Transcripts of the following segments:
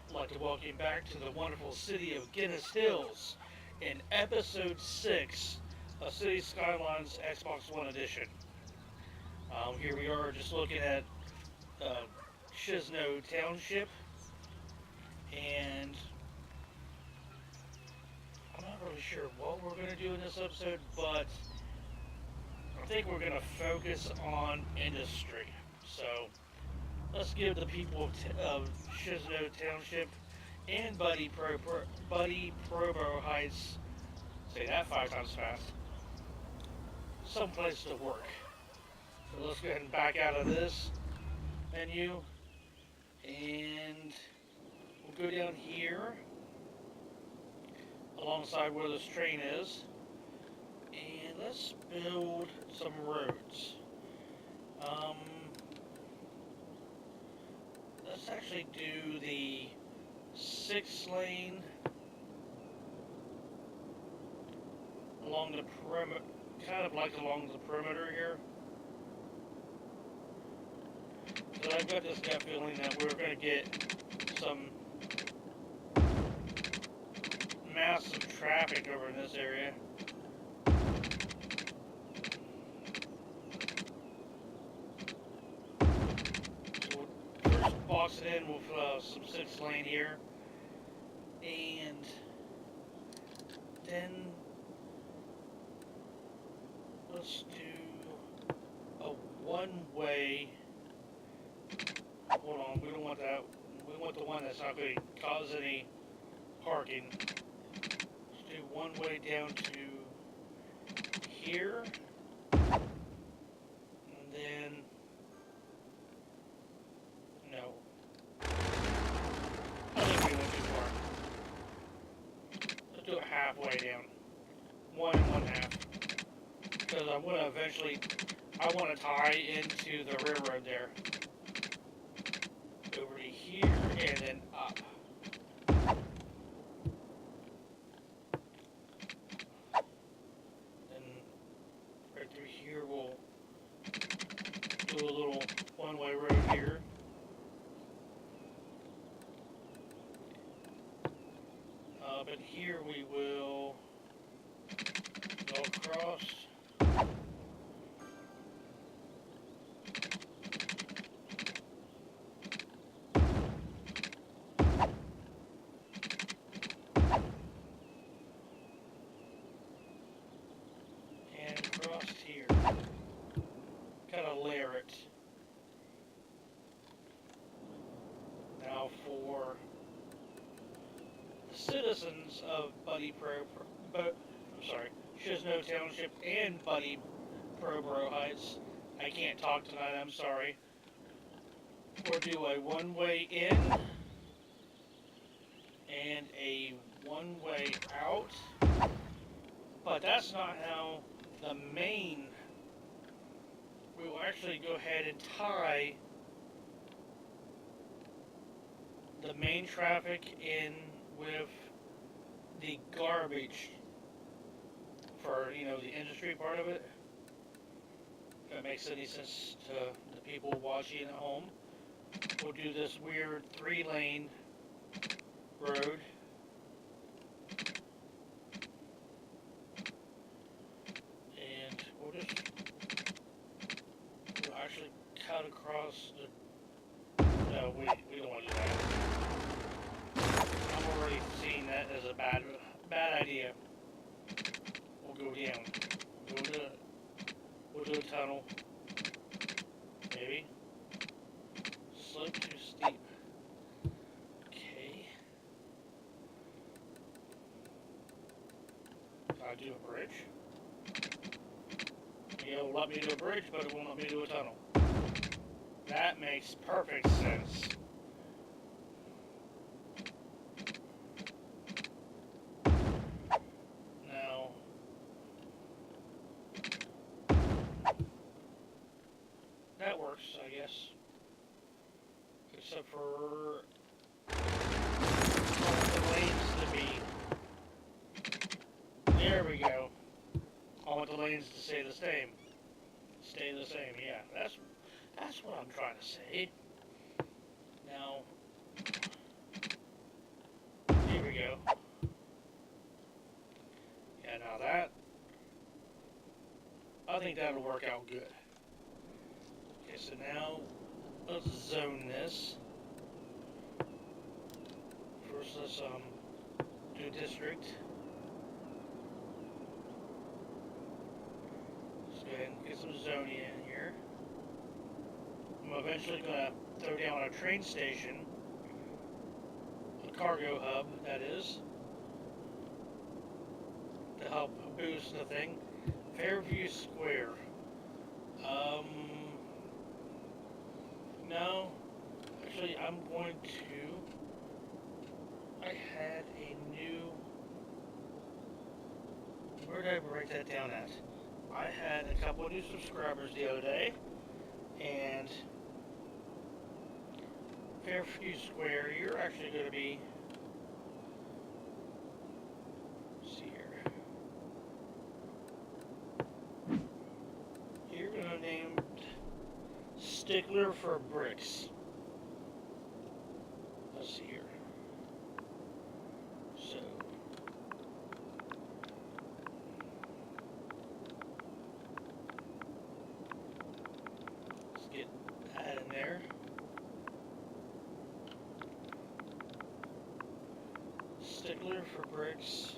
I'd like to welcome you back to the wonderful city of Guinness Hills in episode 6 of City Skylines Xbox One Edition. Here we are just looking at uh, Chisno Township, and I'm not really sure what we're going to do in this episode, but I think we're going to focus on industry. So let's give the people of Chisno Township and Buddy Provo Heights, say that 5 times fast, someplace to work. So let's go ahead and back out of this menu, and we'll go down here alongside where this train is, and let's build some roads. Let's actually do the 6-lane along the perimeter, kind of like along the perimeter here. So I've got this gut feeling that we're going to get some massive traffic over in this area. So we'll first box it in with some 6-lane here, and then let's do a one-way. Hold on, we don't want that. We want the one that's not going to cause any parking. Let's do one way down to here, and then no. I think we went too far. Let's do it halfway down. One and one half. Because I want to eventually, I want to tie into the railroad there. Over to here and then up. Then right through here we'll do a little one-way road here. But here we will go across. Here, kind of layer it. Now for the citizens of Chisno Township and Buddy Provo Heights, I can't talk tonight, I'm sorry. We'll do a one-way in and a one-way out, but that's not how the main, we will actually go ahead and tie the main traffic in with the garbage for, the industry part of it. If that makes any sense to the people watching at home. We'll do this weird 3-lane road. Actually cut across the... No, we don't want to do that. I'm already seeing that as a bad idea. We'll go down. We'll do a tunnel. Maybe. Slope too steep. Okay. I'll do a bridge. It'll let me do a bridge, but it won't let me do a tunnel. That makes perfect sense. Now, that works, I guess. Except for the lanes to be. There we go. I want the lanes to stay the same. Stay the same, yeah. That's what I'm trying to say. Now, that'll work out good. Okay, so now let's zone this. First, let's do district. Let's go ahead and get some zoning in here. I'm eventually going to throw down a train station, a cargo hub, that is, to help boost the thing. Fairview Square. No. Actually, I'm going to... I had a new... Where did I break that down at? I had a couple of new subscribers the other day, and Fairview Square, you're actually going to be... Let's see here. You're going to name Stickler for Bricks. Let's see here. So, let's get that in there. Stickler for Bricks.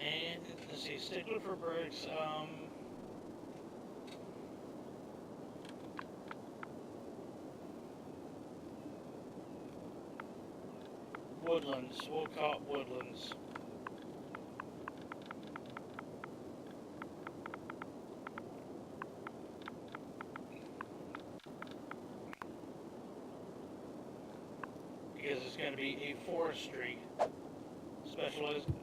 And let's see, Stickler for Bricks, Woodlands, we'll call it Woodlands. Because it's going to be a forestry specialization.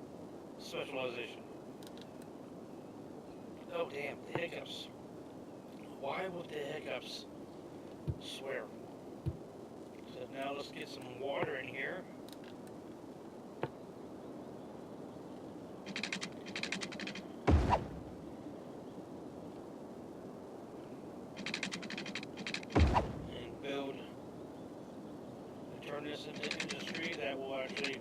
Oh damn, the hiccups. Why would the hiccups swear? So now let's get some water in here. And build and turn this into industry that will actually,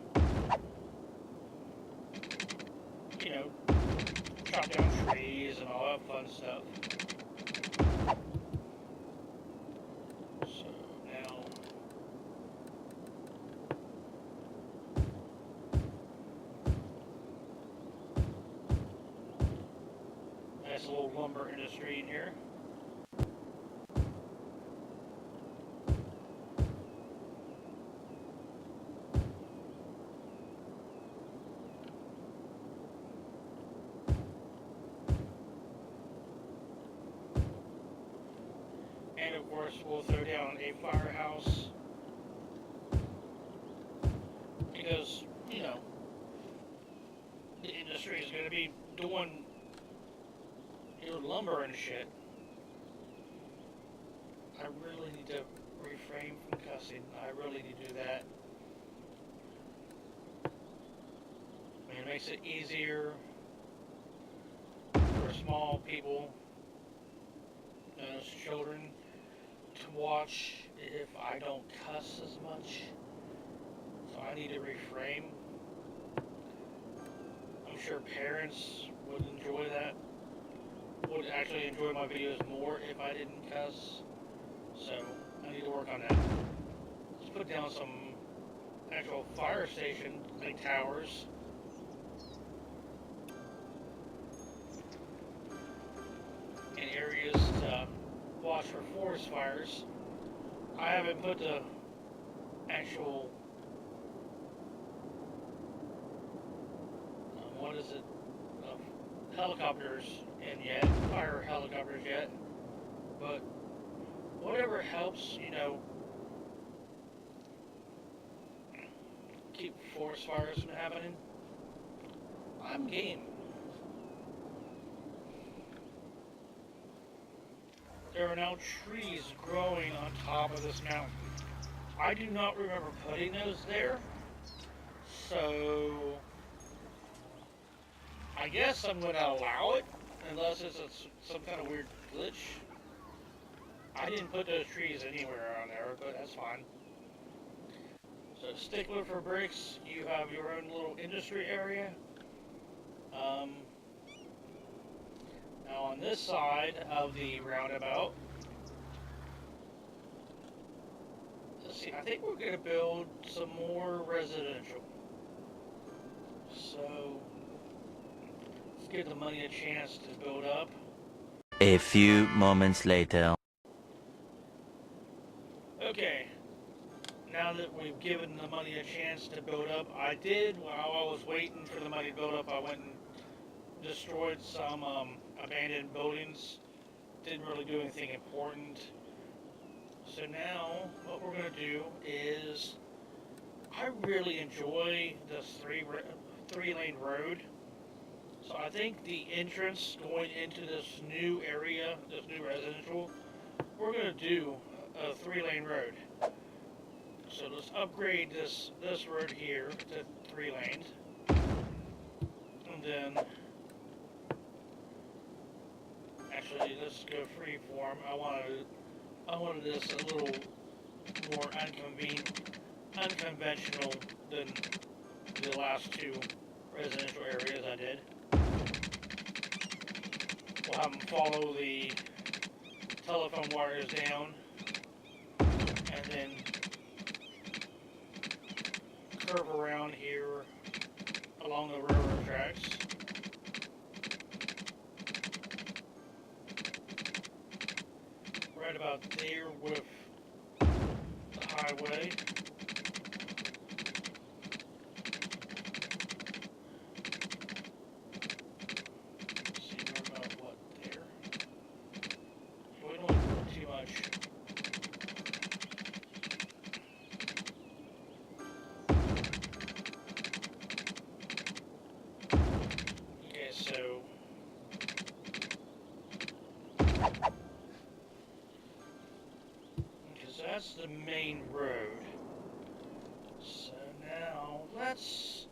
you know, chop down trees and all that fun stuff. So now, nice little lumber industry in here. And of course, we'll throw down a firehouse because, you know, the industry is going to be doing your lumber and shit. I really need to refrain from cussing. I really need to do that. I mean, it makes it easier for small people, children, to watch if I don't cuss as much. So I need to refrain. I'm sure parents would enjoy that. Would actually enjoy my videos more if I didn't cuss. So I need to work on that. Let's put down some actual fire station like towers. In areas to watch for forest fires. I haven't put the actual what is it? Helicopters in yet, fire helicopters yet, but whatever helps, you know, keep forest fires from happening, I'm game. There are now trees growing on top of this mountain. I do not remember putting those there, so I guess I'm going to allow it, unless it's some kind of weird glitch. I didn't put those trees anywhere on there, but that's fine. So stickler for bricks, you have your own little industry area. Now on this side of the roundabout, let's see, I think we're going to build some more residential. So let's give the money a chance to build up. A few moments later. Okay, now that we've given the money a chance to build up, I did, while I was waiting for the money to build up, I went and destroyed some abandoned buildings. Didn't really do anything important. So now, what we're going to do is, I really enjoy this three-lane road. So I think the entrance going into this new area, this new residential, we're going to do a three-lane road. So let's upgrade this road here to 3 lanes. And then, actually, let's go freeform. I wanted this a little more unconventional than the last 2 residential areas I did. We'll have them follow the telephone wires down, and then curve around here along the railroad tracks. Right about there with the highway. See, we're about what there. We don't want to do too much. Okay, so that's the main road. So now let's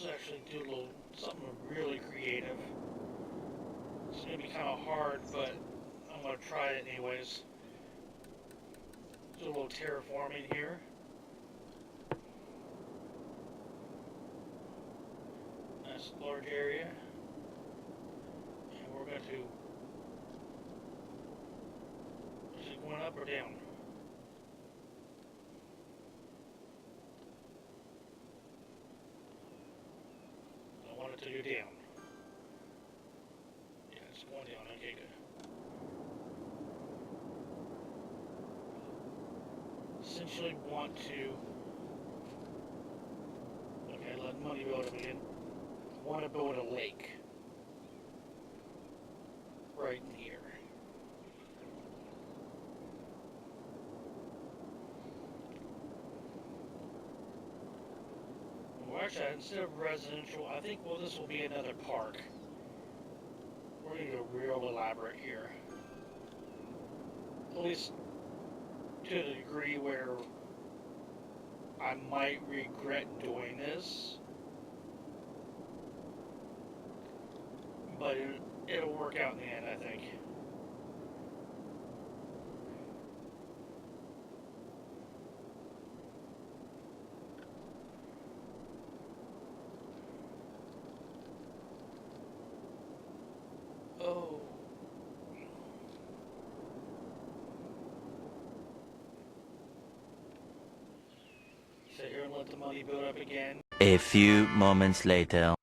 actually do a little something really creative. It's gonna be kind of hard, but I'm gonna try it anyways. Do a little terraforming here. Nice large area, and we're going to. Is it going up or down? I want it to go down. Yeah, it's going down. Okay, good. Essentially want to. Okay, let money build up again. Want to build a lake. Right in here. Well, actually, instead of residential, I think, well, this will be another park. We're going to go real elaborate here. At least to the degree where I might regret doing this. But it'll work out in the end, I think. Oh. Sit here and let the money build up again. A few moments later.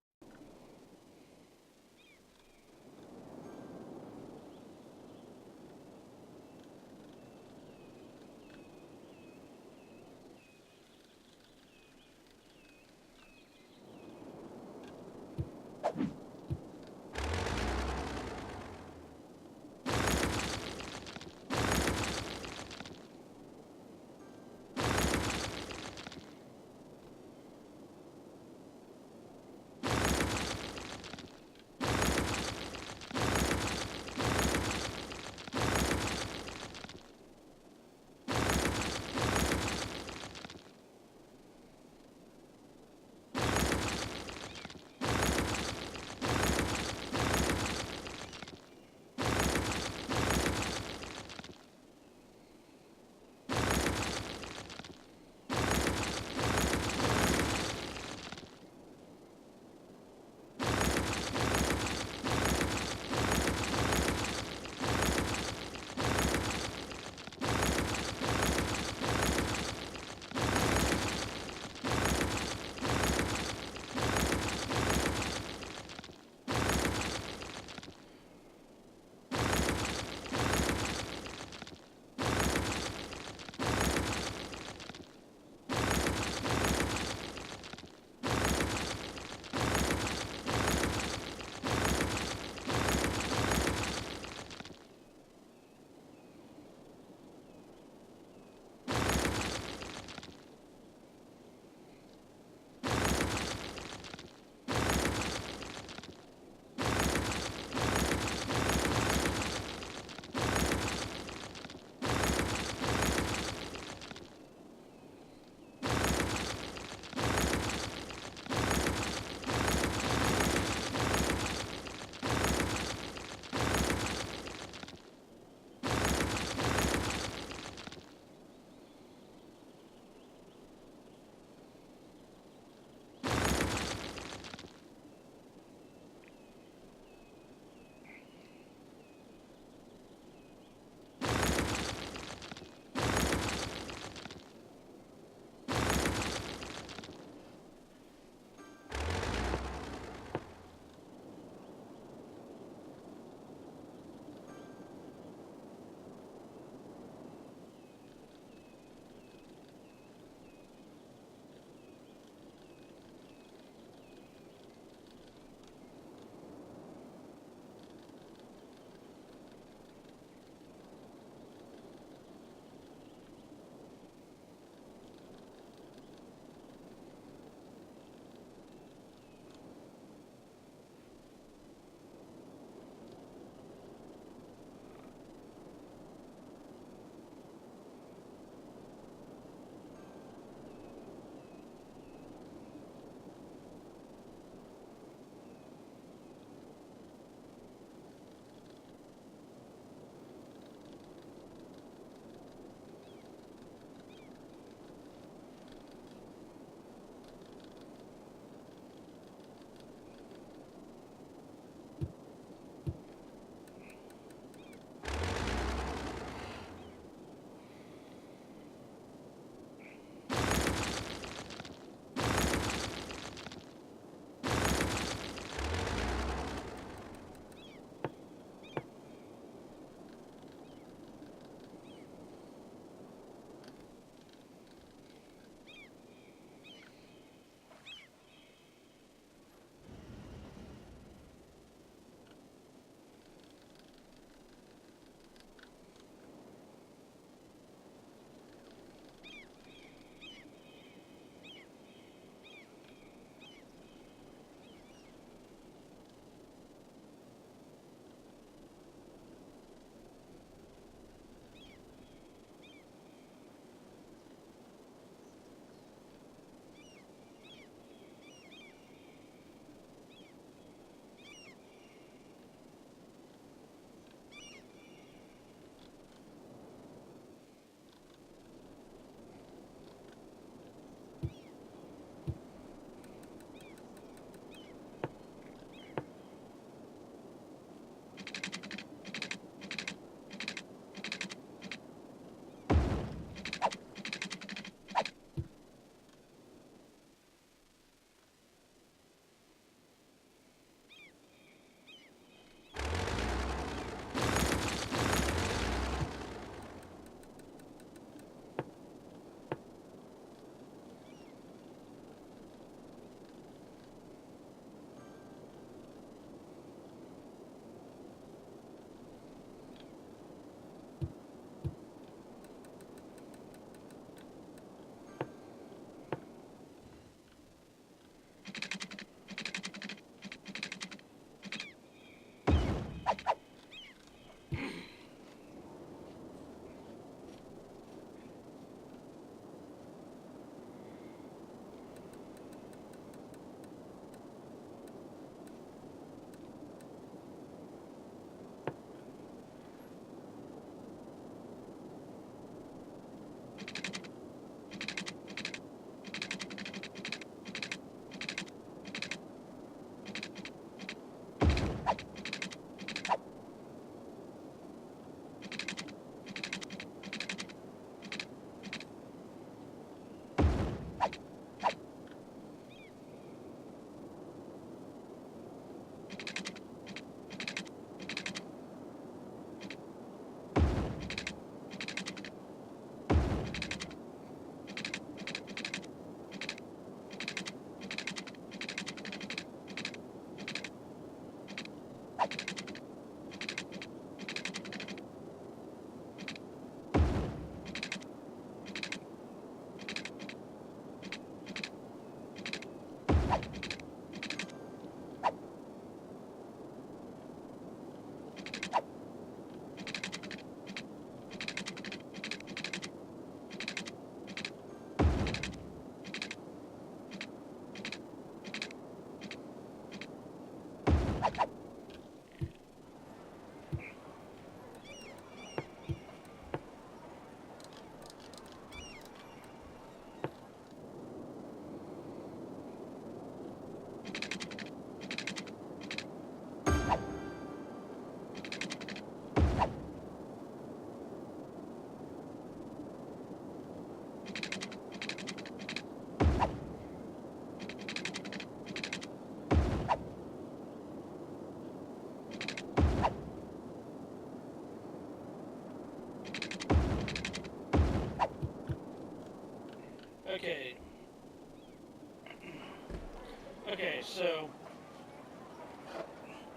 So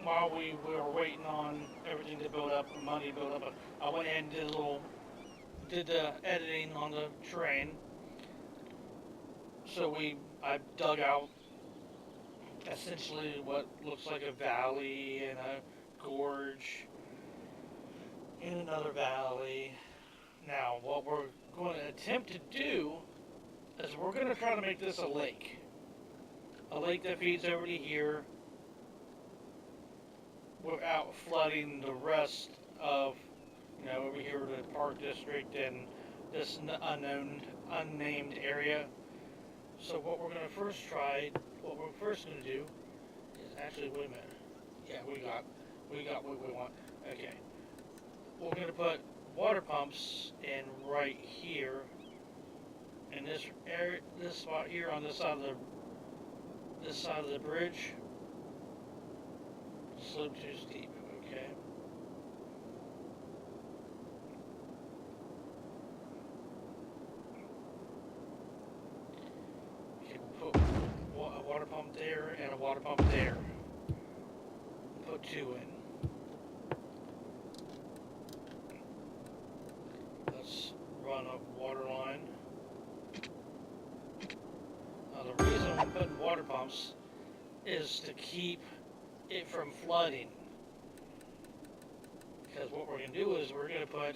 while we were waiting on everything to build up, money to build up, I went ahead and did the editing on the terrain. So I dug out essentially what looks like a valley and a gorge and another valley. Now, what we're going to attempt to do is we're going to try to make this a lake. A lake that feeds over to here without flooding the rest of, over here the park district and this unnamed area. So what we're going to what we're first going to do is actually, wait a minute. Yeah, we got what we want. Okay. We're going to put water pumps in right here, in this area, this spot here on this side of the bridge. Slope too steep. Okay. Okay, we'll put a water pump there and a water pump there. Put 2 in. Let's run a water line. Now the reason I'm putting water pumps is to keep it from flooding. Because what we're going to do is we're going to put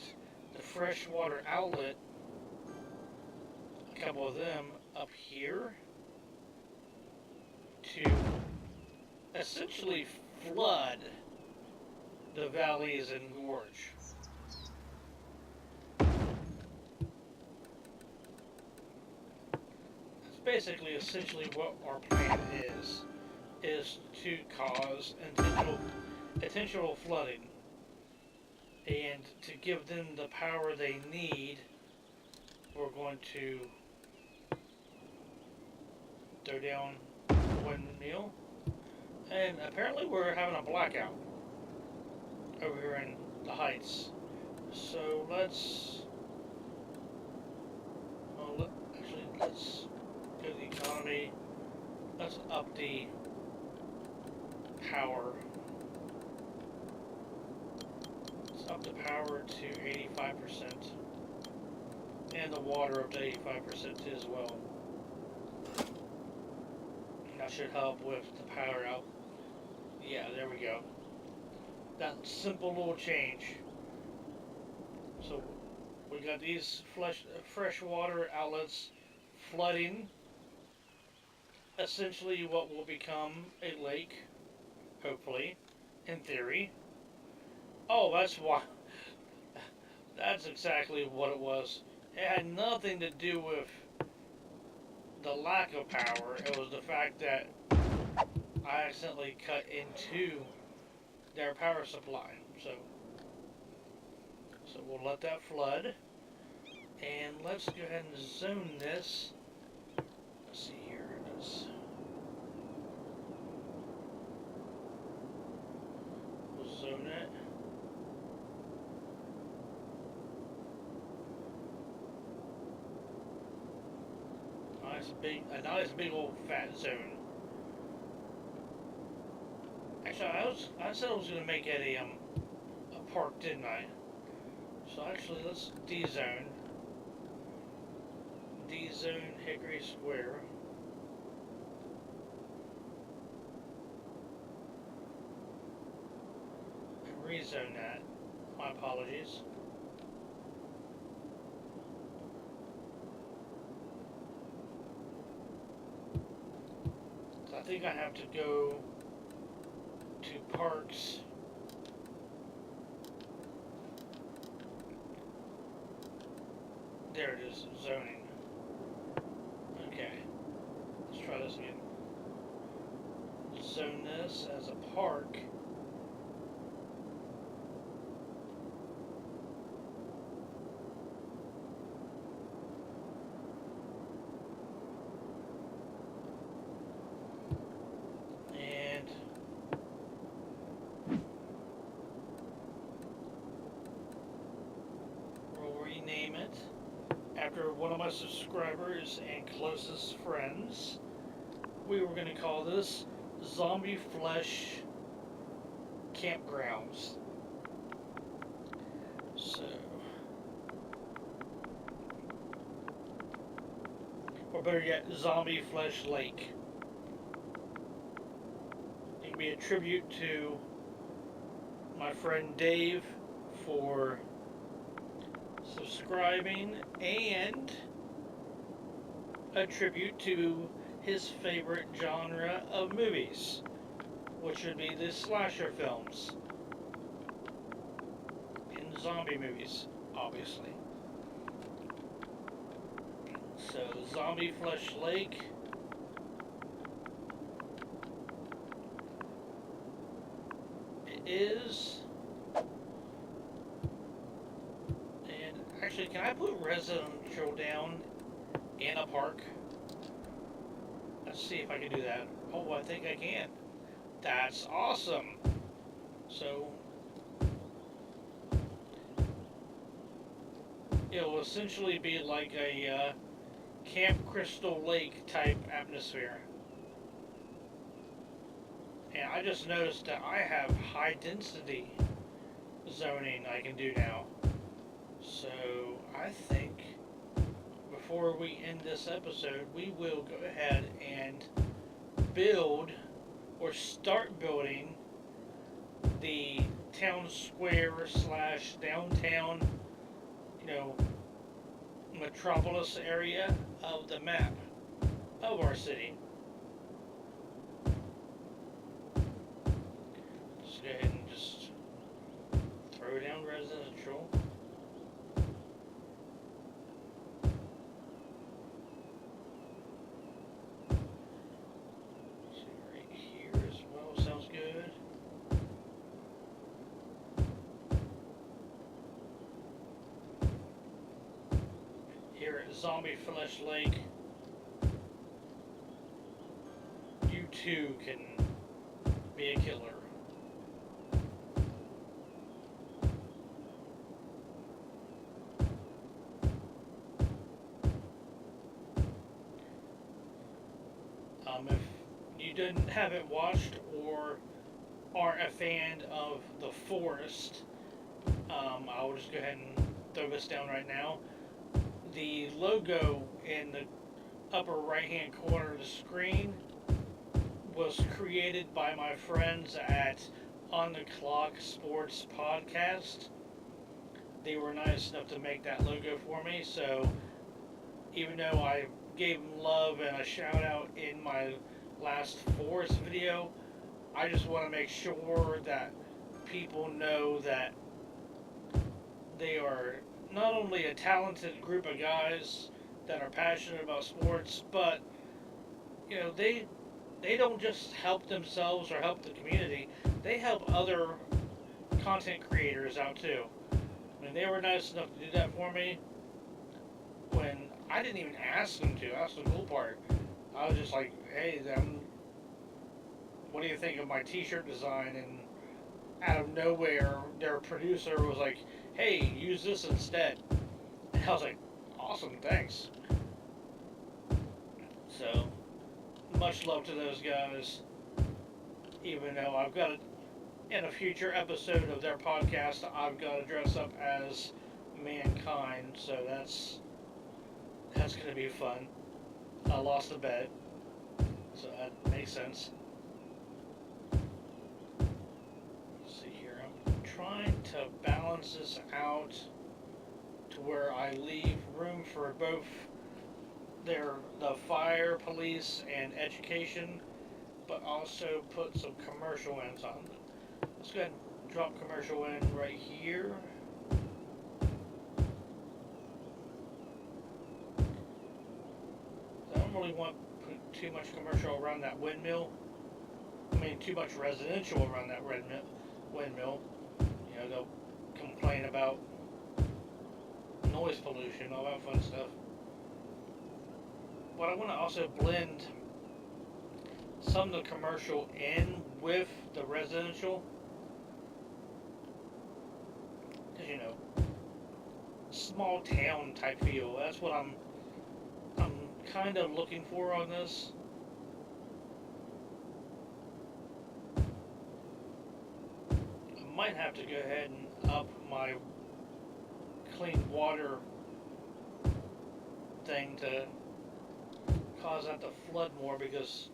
the freshwater outlet, a couple of them, up here to essentially flood the valleys and gorge. That's basically essentially what our plan is to cause intentional flooding and to give them the power they need. We're going to throw down windmill, and apparently we're having a blackout over here in the heights. So let's go to the economy. Let's up the power. Let's up the power to 85%, and the water up to 85% as well. That should help with the power out. Yeah, there we go. That simple little change. So we got these freshwater outlets flooding essentially what will become a lake, hopefully, in theory. Oh, that's why. That's exactly what it was. It had nothing to do with the lack of power. It was the fact that I accidentally cut into their power supply. So we'll let that flood. And let's go ahead and zone this. Let's see here. We'll zone it. A nice big old fat zone. Actually, I said I was going to make it a park, didn't I? So actually, let's D-zone Hickory Square. And rezone that. My apologies. So I think I have to go to parks. There it is, zoning. Okay, let's try this again. Zone this as a park. And we'll rename it after one of my subscribers and closest friends. We were going to call this zombie flesh campgrounds. So, or better yet, zombie flesh lake. It can be a tribute to my friend Dave for subscribing, and a tribute to his favorite genre of movies, which would be the slasher films and zombie movies, obviously. So, Zombie Flesh Lake. It is. And actually, can I put residential down in a park? Let's see if I can do that. Oh, I think I can. That's awesome. So, it'll essentially be like a Camp Crystal Lake type atmosphere. And I just noticed that I have high density zoning I can do now. So I think before we end this episode, we will go ahead and build or start building the town square slash downtown, metropolis area of the map of our city. Just go ahead and just throw down residential. See right here as well, sounds good. Here at Zombie Flesh Lake, you too can be a killer. If you haven't watched or are a fan of The Forest, I'll just go ahead and throw this down right now. The logo in the upper right hand corner of the screen was created by my friends at On the Clock Sports Podcast. They were nice enough to make that logo for me, so even though I gave them love and a shout out in my last Forest video, I just want to make sure that people know that they are not only a talented group of guys that are passionate about sports, but they don't just help themselves or help the community. They help other content creators out too. I mean, they were nice enough to do that for me when I didn't even ask them to. That's the cool part. I was just like, hey, what do you think of my t-shirt design? And out of nowhere, their producer was like, hey, use this instead. And I was like, awesome, thanks. So, much love to those guys. Even though I've got in a future episode of their podcast, I've got to dress up as Mankind. So that's going to be fun. I lost a bet, so that makes sense. Let's see here. I'm trying to balance this out to where I leave room for both the fire, police, and education, but also put some commercial ends on it. Let's go ahead and drop commercial in right here. I don't really want to put too much commercial around that windmill. I mean, too much residential around that windmill. They'll complain about noise pollution, all that fun stuff. But I want to also blend some of the commercial in with the residential. Because, small town type feel. That's what I'm kind of looking for on this. might have to go ahead and up my clean water thing to cause that to flood more, because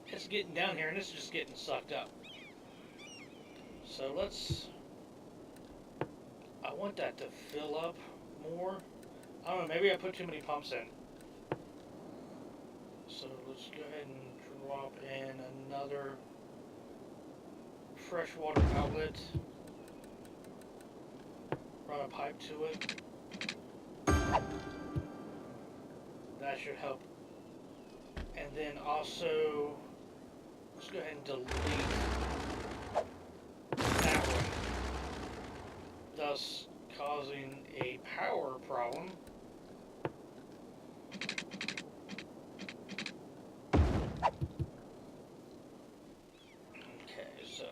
it's getting down here and it's just getting sucked up. So I want that to fill up more. I don't know, maybe I put too many pumps in. So let's go ahead and drop in another freshwater outlet. Run a pipe to it. That should help. And then also, let's go ahead and delete that one, thus causing a power problem. Okay, so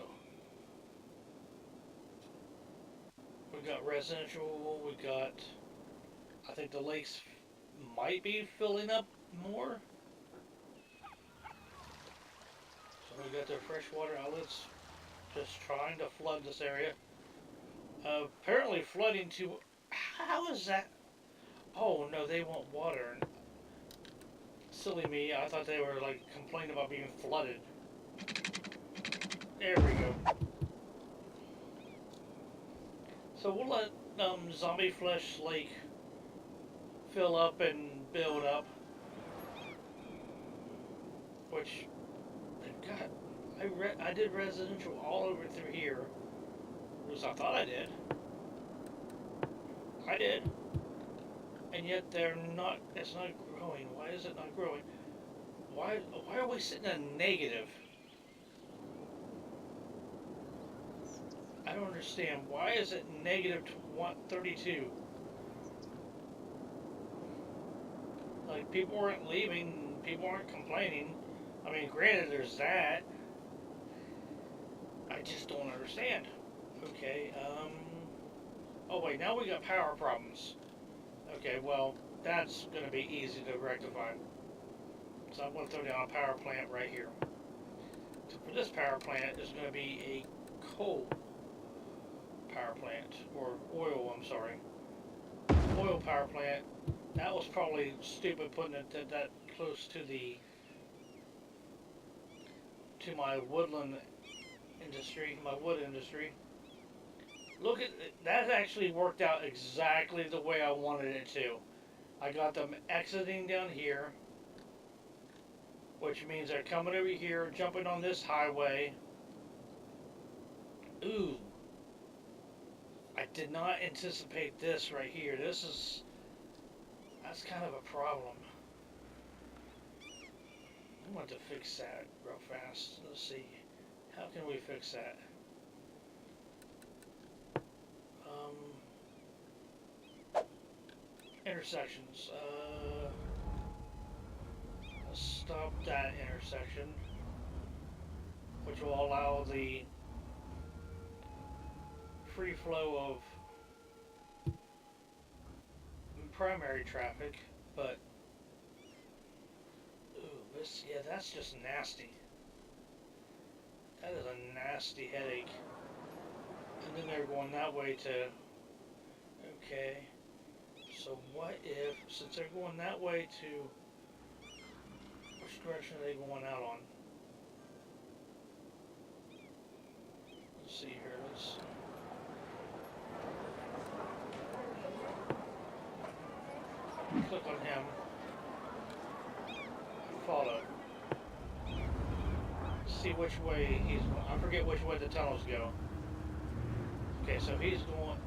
we got residential, we got, I think the lakes might be filling up more. So we got their freshwater outlets just trying to flood this area. Apparently flooding to, how is that? Oh no, they want water. Silly me, I thought they were like complaining about being flooded. There we go. So we'll let Zombie Flesh Lake fill up and build up. Which, God, I did residential all over through here. At least I thought I did. I did. And yet it's not growing. Why is it not growing? Why are we sitting at negative? I don't understand. Why is it negative 32? Like, people aren't leaving, people aren't complaining. I mean, granted, there's that. I just don't understand. Okay, oh wait, now we got power problems. Okay, well, that's going to be easy to rectify. So I'm going to throw down a power plant right here. So for this power plant, is going to be a coal power plant, or oil, I'm sorry. Oil power plant. That was probably stupid putting it that close to my woodland industry, my wood industry. Look at that, actually worked out exactly the way I wanted it to. I got them exiting down here, which means they're coming over here, jumping on this highway. Ooh, I did not anticipate this right here. That's kind of a problem. I want to fix that real fast. Let's see. How can we fix that? Intersections. Let's stop that intersection, which will allow the free flow of primary traffic, but ooh, yeah, that's just nasty. That is a nasty headache. And then they're going that way to, okay, so what if, since they're going that way to, which direction are they going out on? Let's see here, let's click on him, follow, see which way he's going. I forget which way the tunnels go. Okay, so he's going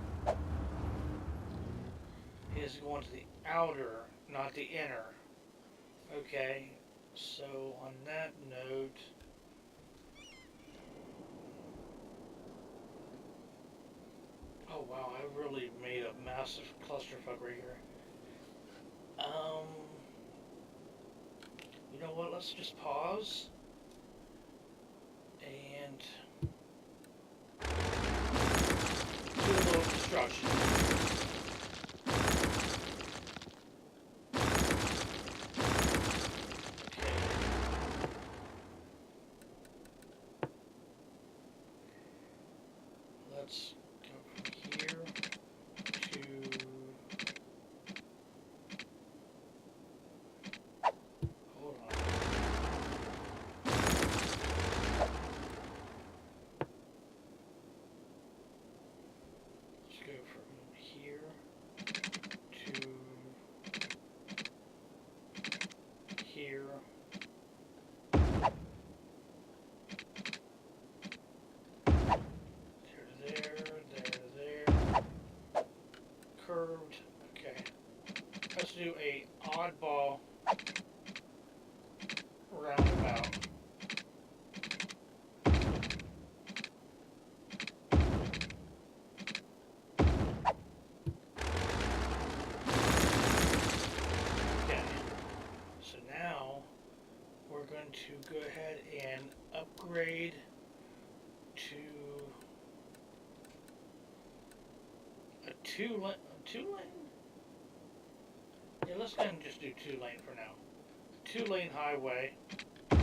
to the outer, not the inner. Okay, so on that note, oh wow, I really made a massive clusterfuck right here. You know what, let's just pause and do a little construction. Okay. do a oddball roundabout. Okay, so now we're going to go ahead and upgrade to a two lane? Yeah, let's go ahead and just do 2 lane for now. 2 lane highway. And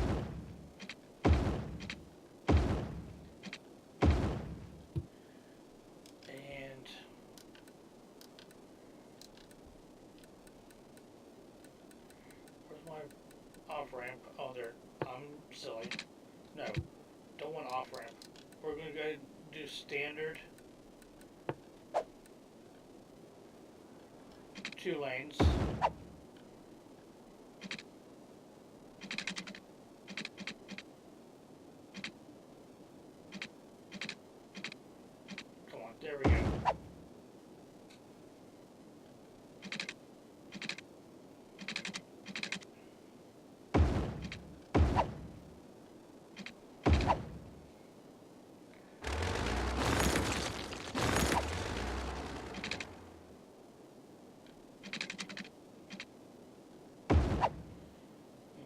where's my off ramp? Oh, there. I'm silly. No, don't want off ramp. We're going to go ahead and do standard. 2 lanes. Come on, there we go.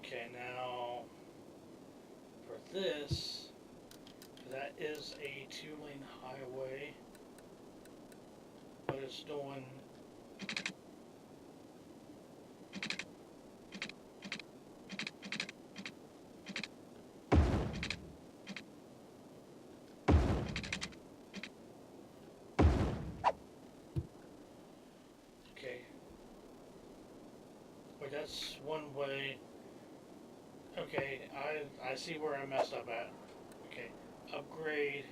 Okay, now for this, that is a 2 lane highway, but it's doing okay. Wait, that's one way. Okay, I see where I messed up at. Okay, upgrade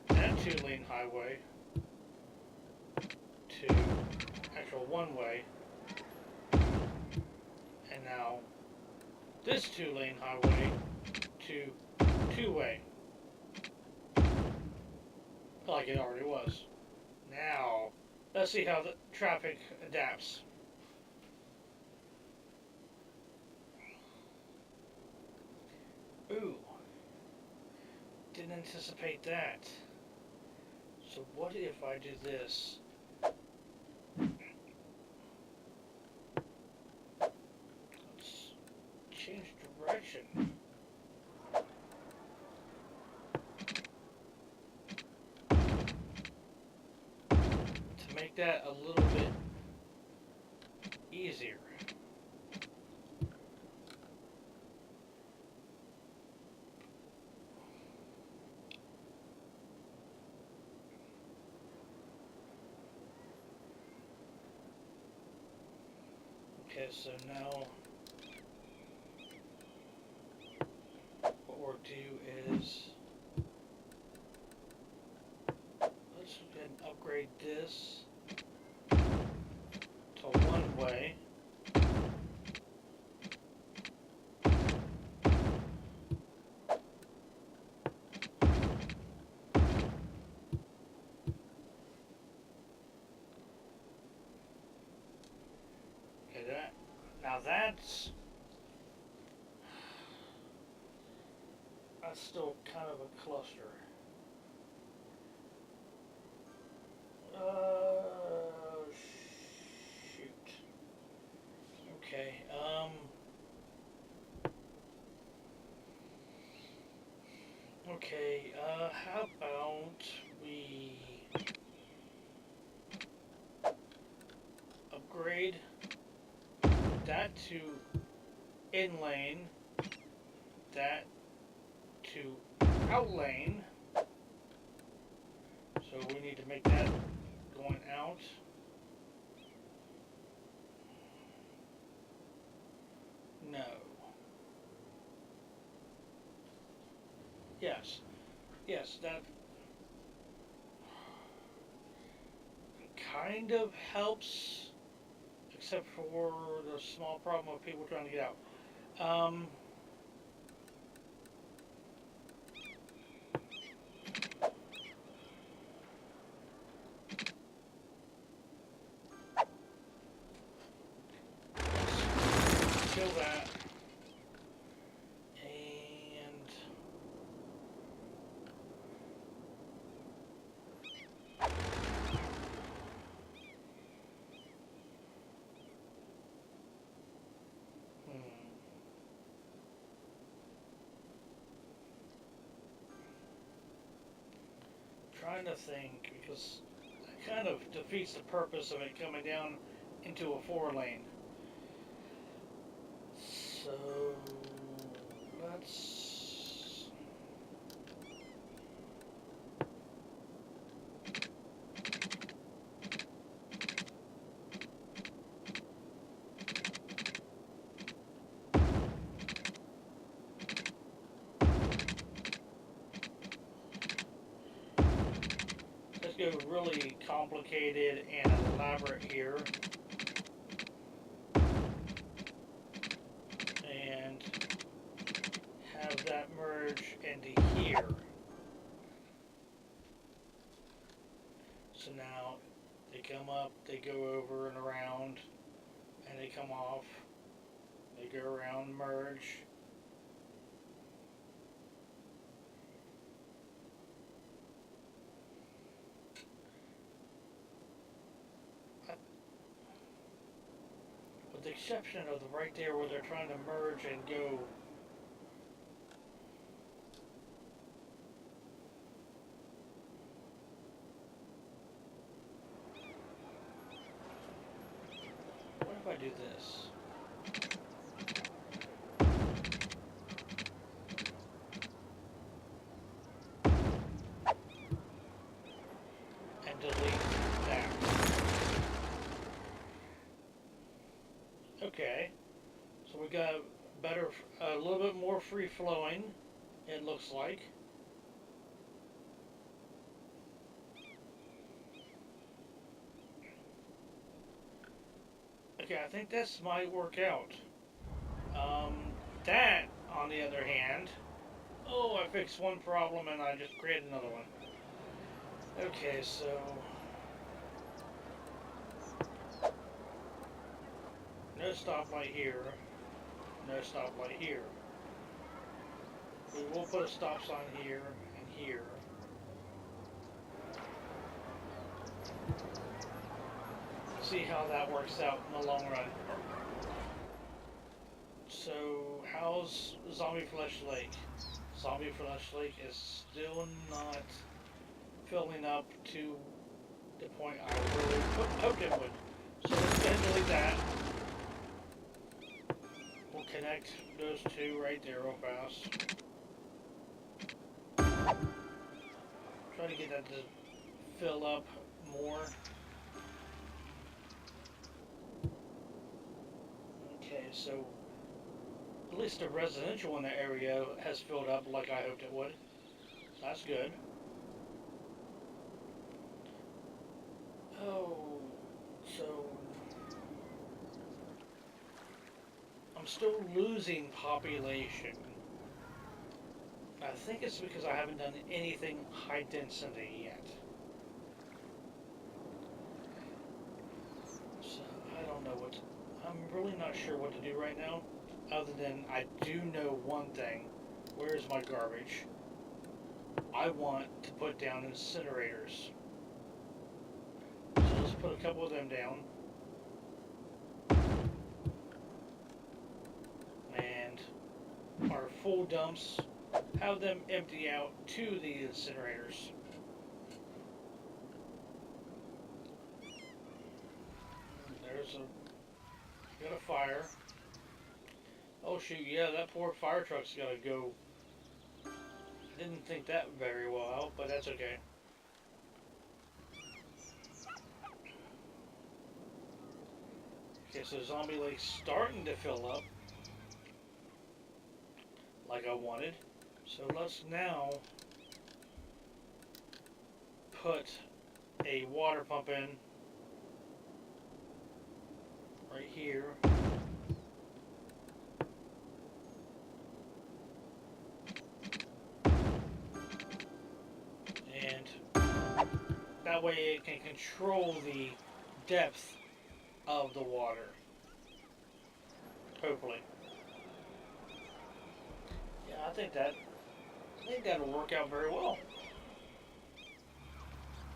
that 2 lane highway to actual 1 way, and now this 2 lane highway to 2 way, like it already was. Now, let's see how the traffic adapts. Ooh, didn't anticipate that. So what if I do this? Let's change direction. To make that a little bit easier. Okay, so now what we'll do is let's go ahead and upgrade this to 1 way. Okay, now that's still kind of a cluster. Shoot. Okay, okay, how about we upgrade that to in lane, that to out lane. So we need to make that going out. No. Yes. Yes, that kind of helps, except for the small problem of people trying to get out. trying to think, because that kind of defeats the purpose of it coming down into a 4-lane. So let's go really complicated and elaborate here. And have that merge into here. So now they come up, they go over and around, and they come off. They go around, merge. With the exception of the right there where they're trying to merge and go. What if I do this? And delete that. Okay, so we got better, a little bit more free flowing, it looks like. Okay, I think this might work out. That, on the other hand, oh, I fixed one problem and I just created another one. Okay, so no stoplight here, no stoplight here. We will put a stop sign here and here. See how that works out in the long run. So, how's Zombie Flesh Lake? Zombie Flesh Lake is still not filling up to the point I really hoped it would. So let's go ahead and delete that. We'll connect those two right there real fast. Try to get that to fill up more. Okay, so at least the residential in the area has filled up like I hoped it would. That's good. Oh, so I'm still losing population. I think it's because I haven't done anything high density yet. So I don't know what to, I'm really not sure what to do right now, other than I do know one thing. Where's my garbage? I want to put down incinerators. So let's put a couple of them down. And our full dumps, have them empty out to the incinerators. There's got a fire. Oh shoot, yeah, that poor fire truck's gotta go. Didn't think that very well out, but that's okay. Okay, so Zombie Lake's starting to fill up like I wanted. So let's now put a water pump in right here. And that way it can control the depth of the water. Hopefully. Yeah, I think that'll work out very well.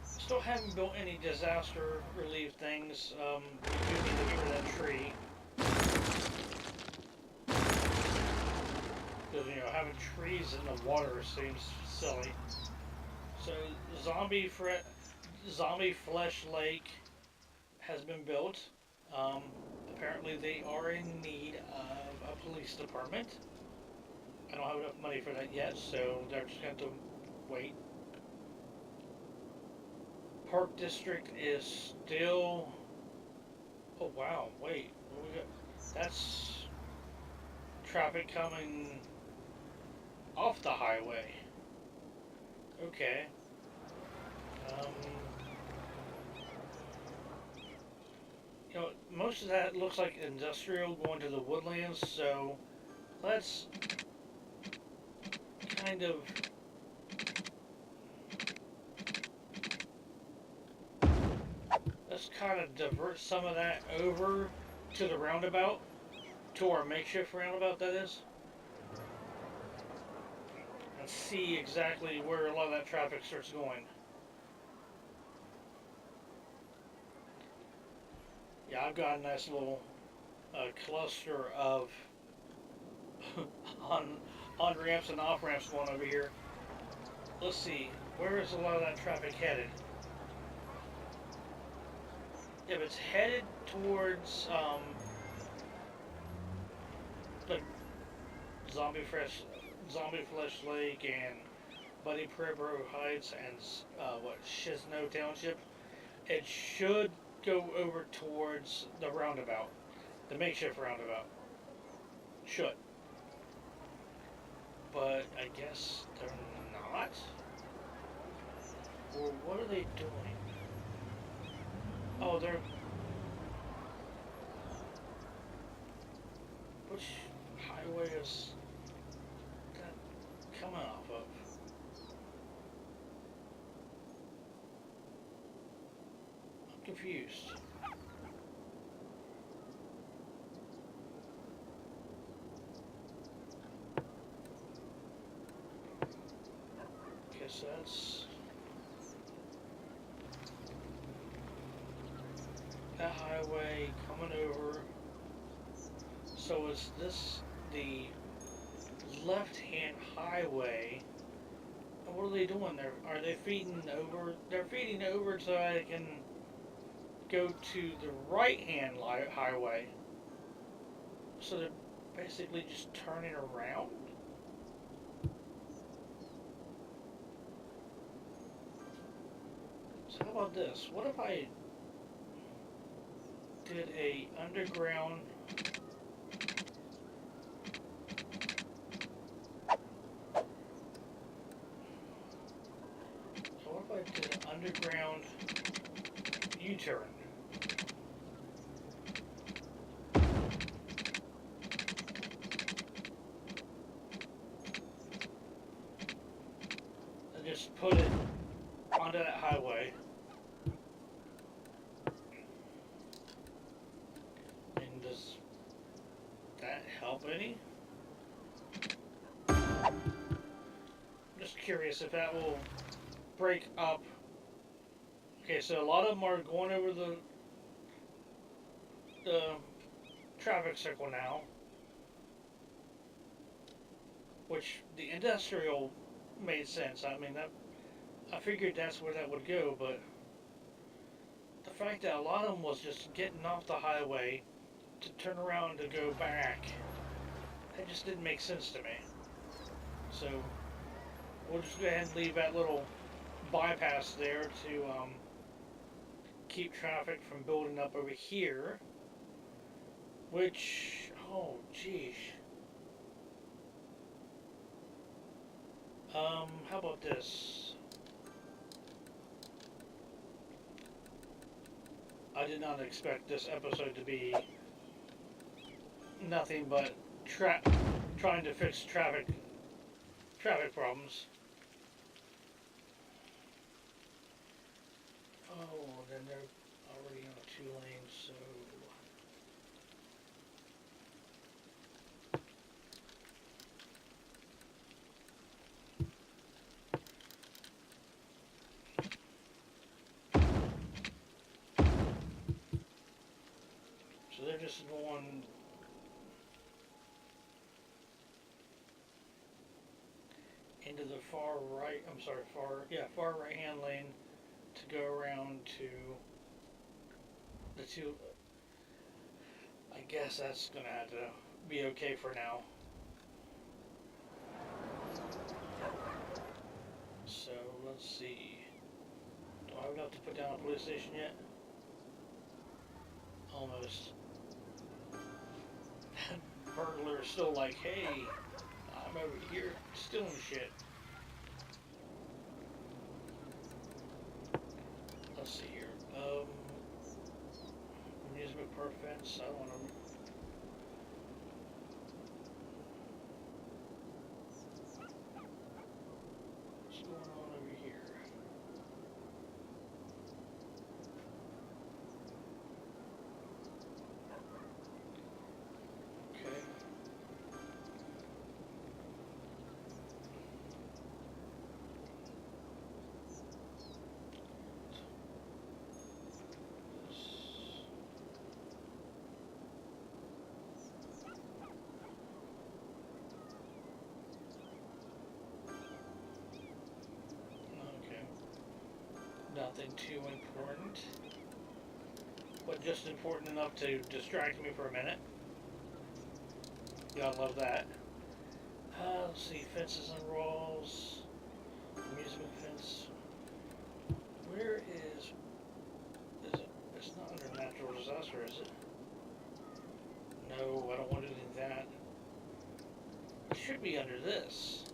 Still haven't built any disaster relief things. We do need to get rid of that tree. Because, you know, having trees in the water seems silly. So Zombie Flesh Lake has been built. Um, Apparently they are in need of a police department. I don't have enough money for that yet, so they're just going to wait. Park District is still. Oh wow! Wait, what we got? That's traffic coming off the highway. Okay. Um, most of that looks like industrial going to the woodlands, so let's kind of divert some of that over to the roundabout, to our makeshift roundabout that is, and see exactly where a lot of that traffic starts going. Yeah, I've got a nice little cluster of on on ramps and off ramps going over here. Let's see, where is a lot of that traffic headed? If it's headed towards the Zombie Flesh Lake and Buddy Prairie Heights and Chisno Township, it should go over towards the roundabout, the makeshift roundabout. Should. But I guess they're not? Or what are they doing? Oh, they're... Which highway is that coming off of? I'm confused. Guess that's... that highway coming over. So is this the left-hand highway? And what are they doing there? Are they feeding over? They're feeding over so I can go to the right-hand highway. So they're basically just turning around? So how about this? What if I did a underground... So what if I did an underground U-turn? And just put it onto that highway. And does that help any? I'm just curious if that will break up. Okay, so a lot of them are going over the traffic circle now, which the industrial made sense. I mean, I figured that's where that would go, but the fact that a lot of them was just getting off the highway to turn around to go back, that just didn't make sense to me. So we'll just go ahead and leave that little bypass there to keep traffic from building up over here, which, oh geez. How about this? I did not expect this episode to be nothing but trying to fix traffic problems. Oh, then they're already on a 2 lanes, so... So they're just going into the far right. I'm sorry, far right hand lane to go around to the two. I guess that's gonna have to be okay for now. So let's see. Do I have enough to put down a police station yet? Almost. Burglar is still like, hey, I'm over here stealing shit. Let's see here. Amusement park fence. I want to. What's going on over here? Okay. Okay. Nothing too important, but just important enough to distract me for a minute. Gotta love that. Let's see, fences and walls, amusement fence. Where is it? It's not under natural disaster, is it? No, I don't want it in that. It should be under this.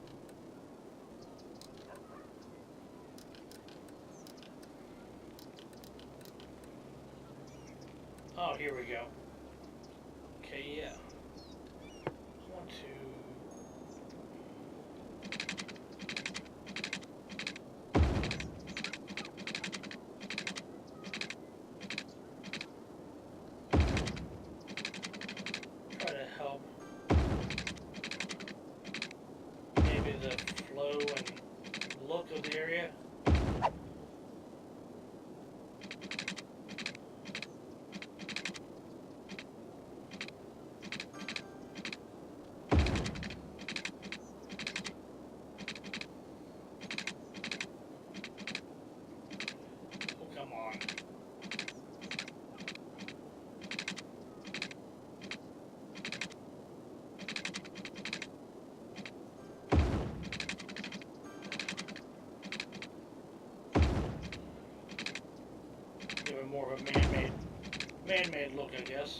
Oh, here we go. Okay, yeah. I want to... try to help maybe the flow and look of the area. Oh, come on. Give it more of a man-made look, I guess.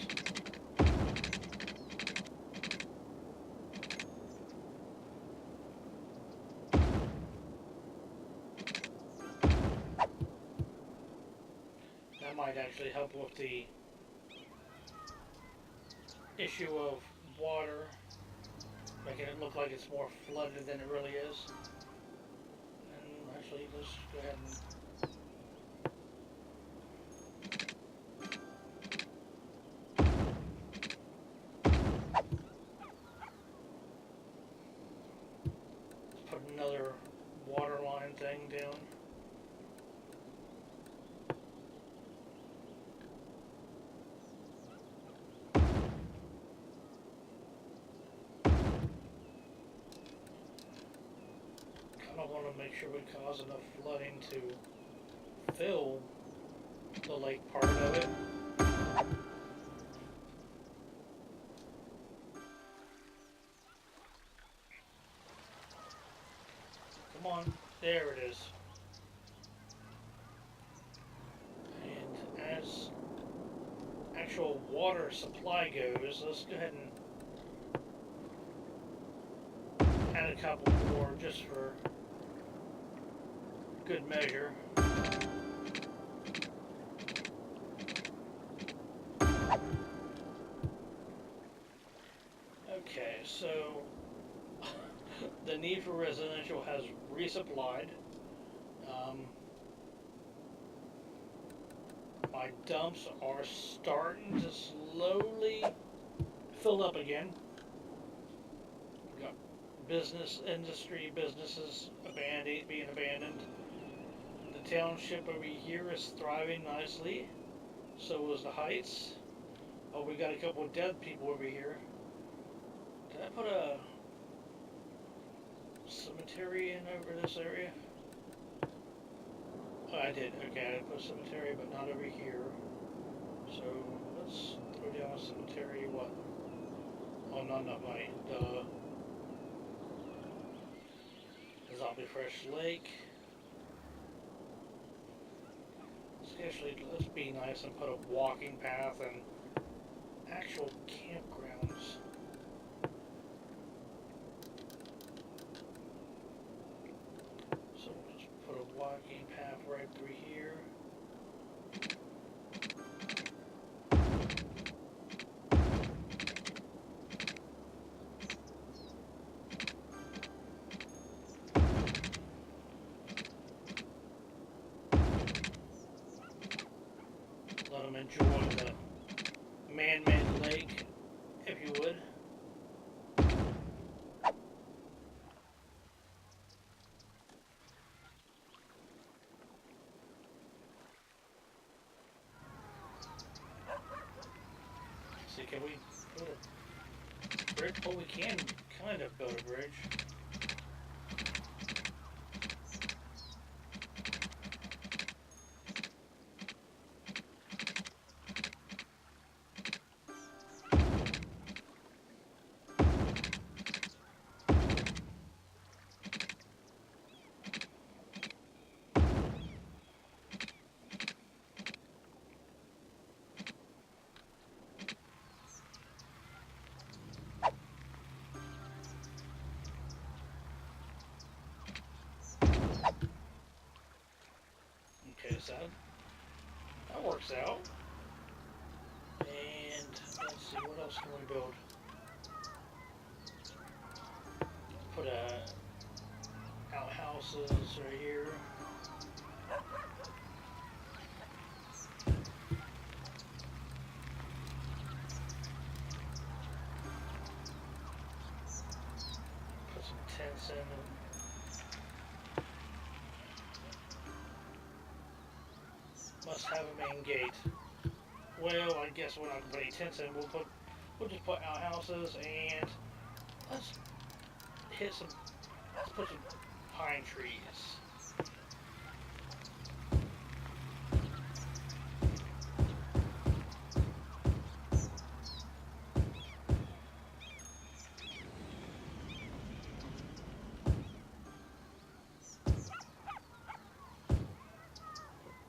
That might actually help with the issue of water, making it look like it's more flooded than it really is. And actually, let's go ahead and put another water line thing down. I want to make sure we cause enough flooding to fill the lake part of it. Come on, there it is. And as actual water supply goes, let's go ahead and add a couple more just for good measure. Okay, so the need for residential has resupplied. My dumps are starting to slowly fill up again. We've got businesses being abandoned. The township over here is thriving nicely. So is the Heights. Oh, we got a couple of dead people over here. Did I put a cemetery in over this area? Oh, I did. Okay, I put cemetery, but not over here. So let's throw down a cemetery. What? Oh, no, not mine. The Zombie Fresh Lake. Let's be nice and put a walking path and actual campgrounds. So we'll just put a walking path right through here. Let them enjoy the man-made lake, if you would. See, can we build a bridge? Well, we can kind of build a bridge. Okay, so that works out. And let's see, what else can we build? Put outhouses right here. Put some tents in. Must have a main gate. Well, I guess we're not gonna put any tents in. We'll just put outhouses and let's put some pine trees.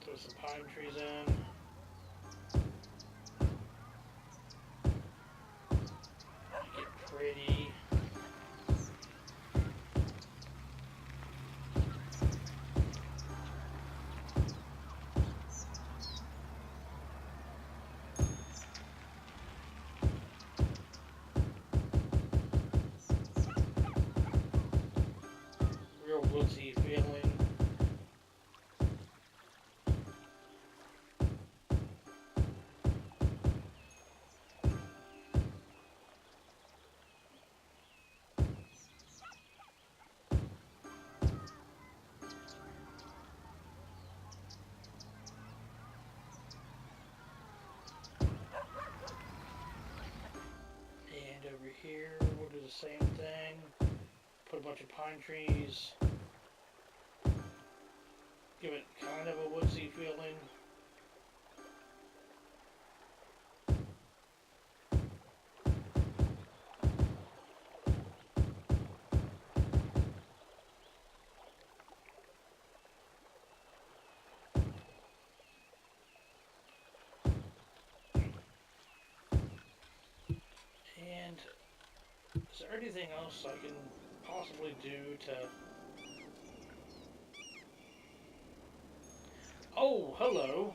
Throw some pine trees in. Make it pretty. Real woodsy feeling. And over here, we'll do the same thing. Put a bunch of pine trees. Give it kind of a woodsy feeling. And is there anything else I can possibly do to... Oh, hello.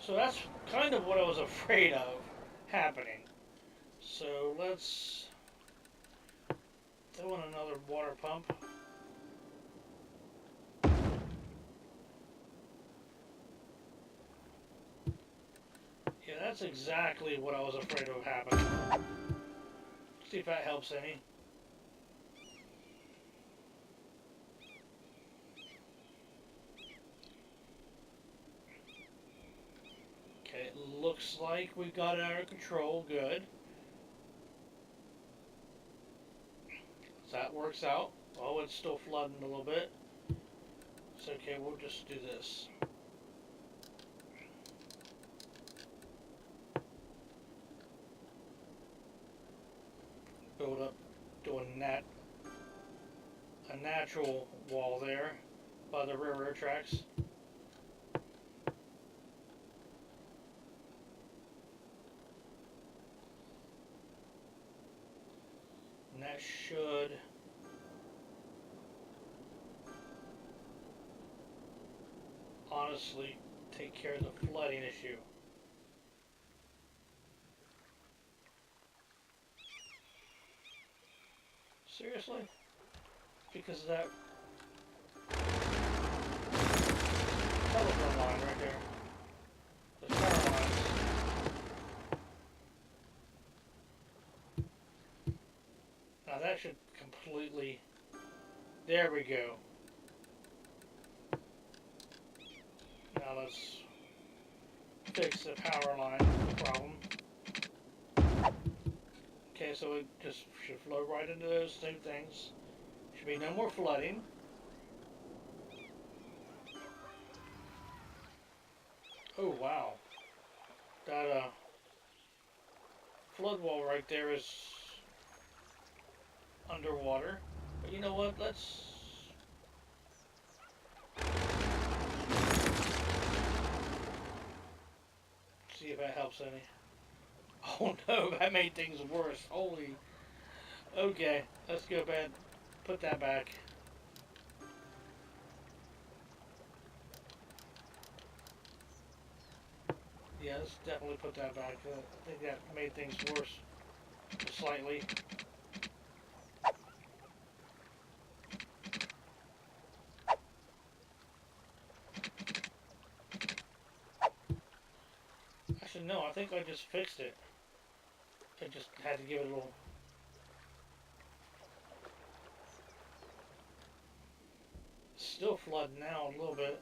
So that's kind of what I was afraid of happening. So let's throw in another water pump. Yeah, that's exactly what I was afraid of happening. See if that helps any. Okay, it looks like we got it under control. Good. Does that work? works out. Oh, it's still flooding a little bit. It's okay, we'll just do this. Build up, doing that, a natural wall there by the railroad tracks. And that should honestly take care of the flooding issue. Seriously? Because of that telephone line right there. The power lines. Now that should completely... There we go. Now let's fix the power line problem. Okay, so it just should flow right into those two things. Should be no more flooding. Oh wow. That flood wall right there is underwater. But you know what? Let's see if that helps any. Oh no, that made things worse. Holy. Okay, let's go back. Put that back. Yeah, let's definitely put that back. I think that made things worse slightly. Actually, no, I think I just fixed it. I just had to give it a little... Still flooding now a little bit.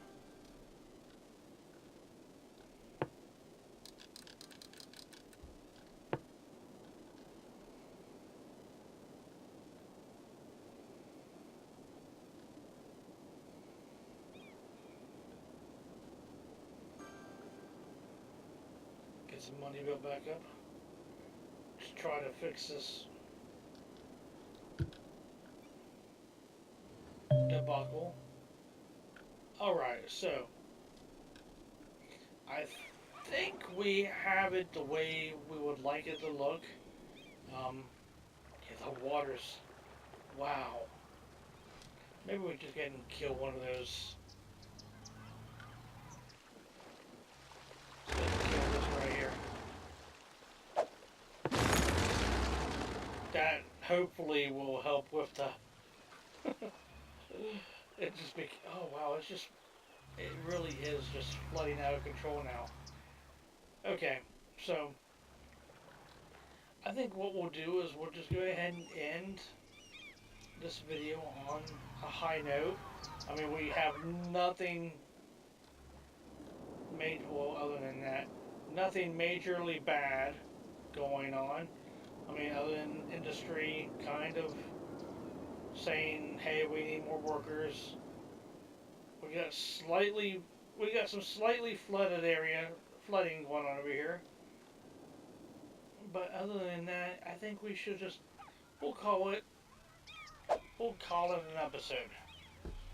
Get some money built back up. Just try to fix this debacle. Alright, so I think we have it the way we would like it to look. Yeah, the water's... Wow. Maybe we just get and kill one of those. Let's kill this right here. That hopefully will help with the... It just be... Oh wow, it's just... It really is just flooding out of control now. Okay, so... I think what we'll do is we'll just go ahead and end this video on a high note. I mean, we have nothing well, other than that, nothing majorly bad going on. I mean, other than industry kind of saying, hey, we need more workers. We got some slightly flooding going on over here. But other than that, I think we should just, we'll call it an episode.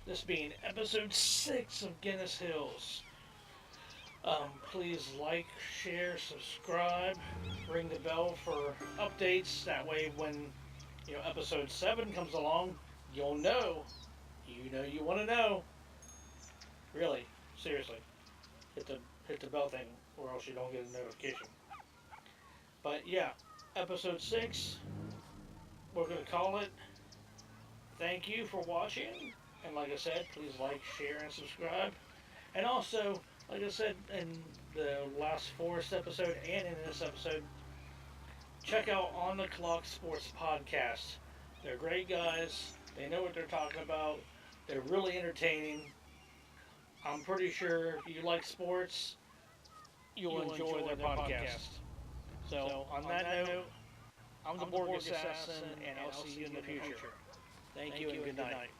This being episode 6 of Guinness Hills. Please like, share, subscribe, ring the bell for updates. That way when, episode 7 comes along, you'll know. You want to know. Really, seriously. Hit the bell thing or else you don't get a notification. But yeah, episode 6, we're going to call it. Thank you for watching. And like I said, please like, share, and subscribe. And also, like I said in the last Forest episode and in this episode, check out On the Clock Sports Podcast. They're great guys. They know what they're talking about. They're really entertaining. I'm pretty sure if you like sports, you'll enjoy their podcast. So, on that note, I'm the Borg Assassin, and I'll see you in the future. Thank you and good night.